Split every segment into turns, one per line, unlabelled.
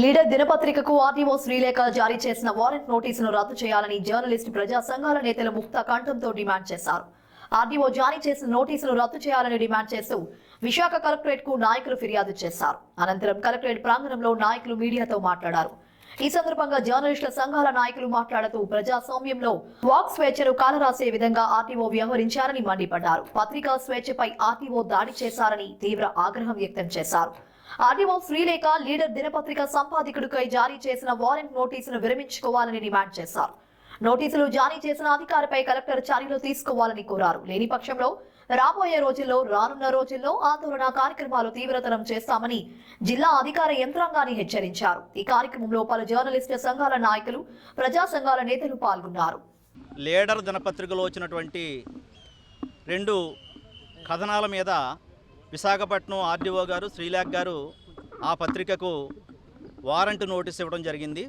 Leader దినపత్రికకు RTO Srilekha జారీ చేసిన warrant నోటీసును రద్దు చేయాలని జర్నలిస్టు ప్రజా సంఘాల నేతలు ముక్త కంఠంతో డిమాండ్ చేశారు. ఆర్టీఓ జారీ చేసిన నోటీసును రద్దు చేయాలని డిమాండ్ చేస్తూ విశాఖ కలెక్టరేట్ కు నాయకులు ఫిర్యాదు చేశారు. అనంతరం కలెక్టరేట్ ప్రాంగణంలో నాయకులు మీడియాతో మాట్లాడారు. ఈ సందర్భంగా జర్నలిస్టుల సంఘాల నాయకులు మాట్లాడుతూ ప్రజాస్వామ్యంలో వాక్ స్వేచ్ఛను కాలరాసే విధంగా ఆర్టీఓ వ్యవహరించారని మండిపడ్డారు. పత్రికా స్వేచ్ఛపై ఆర్టీఓ దాడి చేశారని తీవ్ర ఆగ్రహం వ్యక్తం చేశారు. ఆర్టీఓ శ్రీలేఖ లీడర్ దినపత్రిక సంపాదకుడికై జారీ చేసిన వారెంట్ నోటీసును విరమించుకోవాలని డిమాండ్ చేశారు. నోటీసులు జారీ చేసిన అధికారిపై కలెక్టర్ చర్యలు తీసుకోవాలని కోరారు. లేని పక్షంలో రానున్న రోజుల్లో ఆందోళన కార్యక్రమాలు తీవ్రతరం చేస్తామని జిల్లా అధికార యంత్రాంగాన్ని హెచ్చరించారు. ఈ కార్యక్రమంలో పలు జర్నలిస్టు సంఘాల నాయకులు, ప్రజా సంఘాల నేతలు పాల్గొన్నారు.
లీడర్ దినపత్రికలో వచ్చినటువంటి 2 కథనాల మీద విశాఖపట్నం ఆర్డీఓ గారు శ్రీలేఖ గారు ఆ పత్రికకు వారెంట్ నోటీస్ ఇవ్వడం జరిగింది.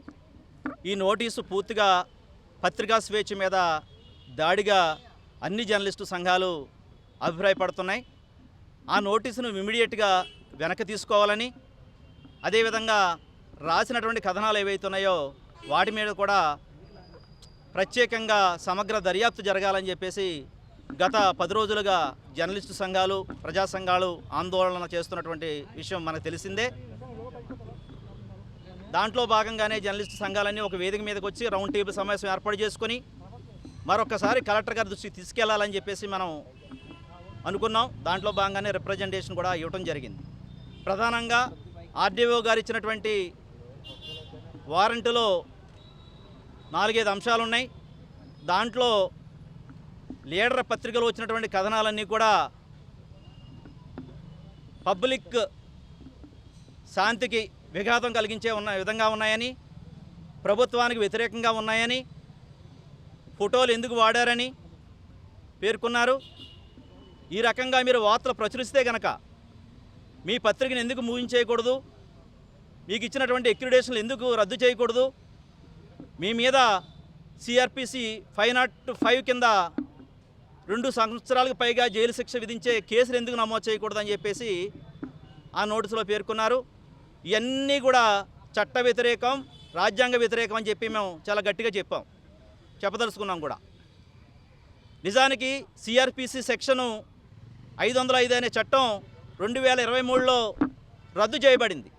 ఈ నోటీసు పూర్తిగా పత్రికా స్వేచ్ఛ మీద దాడిగా అన్ని జర్నలిస్టు సంఘాలు అభిప్రాయపడుతున్నాయి. ఆ నోటీసును ఇమీడియట్గా వెనక్కి తీసుకోవాలని, అదేవిధంగా రాసినటువంటి కథనాలు ఏవైతే ఉన్నాయో వాటి మీద కూడా ప్రత్యేకంగా సమగ్ర దర్యాప్తు జరగాలని చెప్పేసి గత 10 రోజులుగా జర్నలిస్టు సంఘాలు, ప్రజా సంఘాలు ఆందోళన చేస్తున్నటువంటి విషయం మనకు తెలిసిందే. దాంట్లో భాగంగానే జర్నలిస్టు సంఘాలన్నీ ఒక వేదిక మీదకి వచ్చి రౌండ్ టేబుల్ సమావేశం ఏర్పాటు చేసుకొని మరొకసారి కలెక్టర్ గారి దృష్టికి తీసుకెళ్లాలని చెప్పేసి మనం అనుకున్నాం. దాంట్లో భాగంగానే రిప్రజెంటేషన్ కూడా ఇవ్వడం జరిగింది. ప్రధానంగా ఆర్డీఓ గారు ఇచ్చినటువంటి వారెంటులో 4-5 అంశాలు ఉన్నాయి. దాంట్లో లీడర్ పత్రికలో వచ్చినటువంటి కథనాలన్నీ కూడా పబ్లిక్ శాంతికి విఘాతం కలిగించే విధంగా ఉన్నాయని, ప్రభుత్వానికి వ్యతిరేకంగా ఉన్నాయని, ఫోటోలు ఎందుకు వాడారని పేర్కొన్నారు. ఈ రకంగా మీరు వార్తలు ప్రచురిస్తే గనక మీ పత్రికను ఎందుకు మూయించేయకూడదు, మీకు ఇచ్చినటువంటి అక్రిడేషన్లు ఎందుకు రద్దు చేయకూడదు, మీ మీద సిఆర్పిసి 505 కింద 2 సంవత్సరాలకు పైగా జైలు శిక్ష విధించే కేసులు ఎందుకు నమోదు చేయకూడదని చెప్పేసి ఆ నోటీసులో పేర్కొన్నారు. ఇవన్నీ కూడా చట్ట వ్యతిరేకం, రాజ్యాంగ వ్యతిరేకం అని చెప్పి మేము చాలా గట్టిగా చెప్పదలుచుకున్నాం కూడా. నిజానికి సిఆర్పిసి సెక్షను 505 అనే చట్టం 2023లో రద్దు చేయబడింది.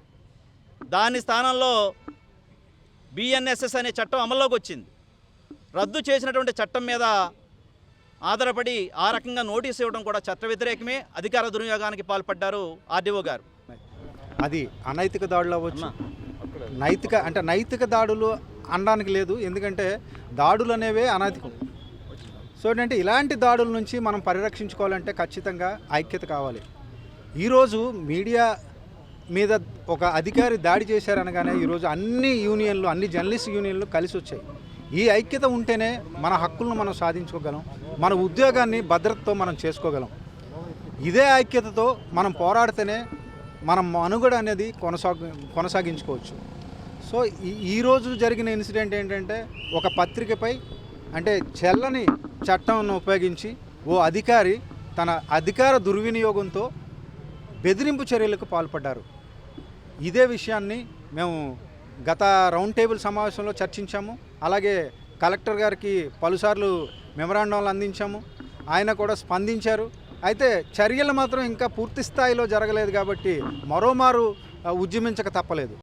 దాని స్థానంలో బిఎన్ఎస్ఎస్ అనే చట్టం అమల్లోకి వచ్చింది. రద్దు చేసినటువంటి చట్టం మీద ఆధారపడి ఆ రకంగా నోటీసు ఇవ్వడం కూడా చట్ట వ్యతిరేకమే. అధికార దుర్వినియోగానికి పాల్పడ్డారు ఆర్డీఓ గారు.
అది అనైతిక దాడులు అవ్వచ్చు, నైతిక దాడులు అనడానికి లేదు. ఎందుకంటే దాడులు అనేవే అనైతికం. సో ఏంటంటే ఇలాంటి దాడుల నుంచి మనం పరిరక్షించుకోవాలంటే ఖచ్చితంగా ఐక్యత కావాలి. ఈరోజు మీడియా మీద ఒక అధికారి దాడి చేశారనగానే ఈరోజు అన్ని జర్నలిస్ట్ యూనియన్లు కలిసి వచ్చాయి. ఈ ఐక్యత ఉంటేనే మన హక్కులను మనం సాధించుకోగలం, మన ఉద్యోగాన్ని భద్రతతో మనం చేసుకోగలం. ఇదే ఐక్యతతో మనం పోరాడితేనే మనం మనుగడ అనేది కొనసాగించుకోవచ్చు. సో ఈరోజు జరిగిన ఇన్సిడెంట్ ఏంటంటే ఒక పత్రికపై అంటే చెల్లని చట్టంను ఉపయోగించి ఓ అధికారి తన అధికార దుర్వినియోగంతో బెదిరింపు చర్యలకు పాల్పడ్డారు. ఇదే విషయాన్ని మేము గత రౌండ్ టేబుల్ సమావేశంలో చర్చించాము. అలాగే కలెక్టర్ గారికి పలుసార్లు మెమరాండంలు అందించాము. ఆయన కూడా స్పందించారు. అయితే చర్యలు మాత్రం ఇంకా పూర్తి స్థాయిలో జరగలేదు కాబట్టి మరోమారు ఉద్యమించక తప్పలేదు.